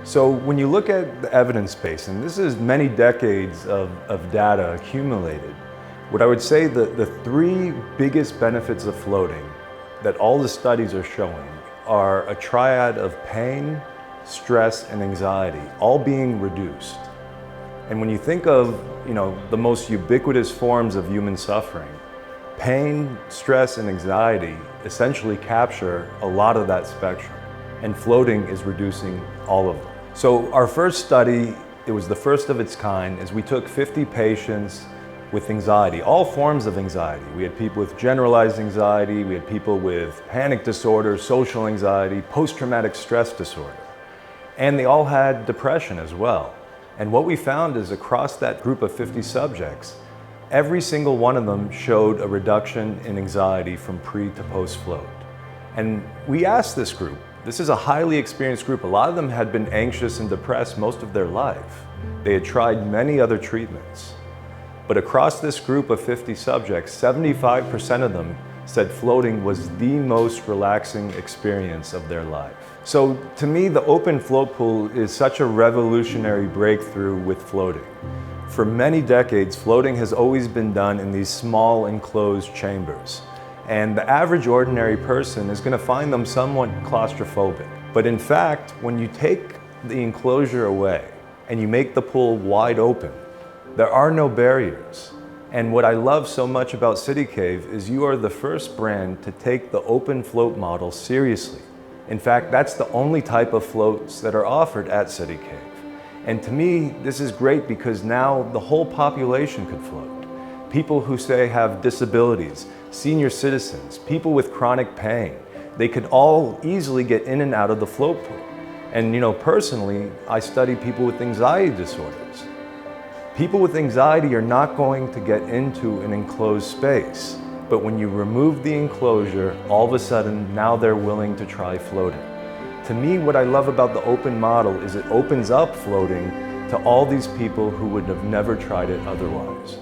So when you look at the evidence base, and this is many decades of data accumulated, what I would say that the three biggest benefits of floating that all the studies are showing are a triad of pain, stress, and anxiety, all being reduced. And when you think of, the most ubiquitous forms of human suffering, pain, stress, and anxiety essentially capture a lot of that spectrum. And floating is reducing all of them. So our first study, it was the first of its kind, is we took 50 patients with anxiety, all forms of anxiety. We had people with generalized anxiety, we had people with panic disorder, social anxiety, post-traumatic stress disorder. And they all had depression as well. And what we found is across that group of 50 subjects, every single one of them showed a reduction in anxiety from pre to post float. And we asked this group, this is a highly experienced group, a lot of them had been anxious and depressed most of their life. They had tried many other treatments. But across this group of 50 subjects, 75% of them said floating was the most relaxing experience of their life. So to me, the open float pool is such a revolutionary breakthrough with floating. For many decades, floating has always been done in these small enclosed chambers. And the average ordinary person is going to find them somewhat claustrophobic. But in fact, when you take the enclosure away and you make the pool wide open, there are no barriers. And what I love so much about City Cave is you are the first brand to take the open float model seriously. In fact, that's the only type of floats that are offered at City Cave. And to me, this is great because now the whole population could float. People who say have disabilities, senior citizens, people with chronic pain, they could all easily get in and out of the float pool. And personally, I study people with anxiety disorders. People with anxiety are not going to get into an enclosed space, but when you remove the enclosure, all of a sudden, now they're willing to try floating. To me, what I love about the open model is it opens up floating to all these people who would have never tried it otherwise.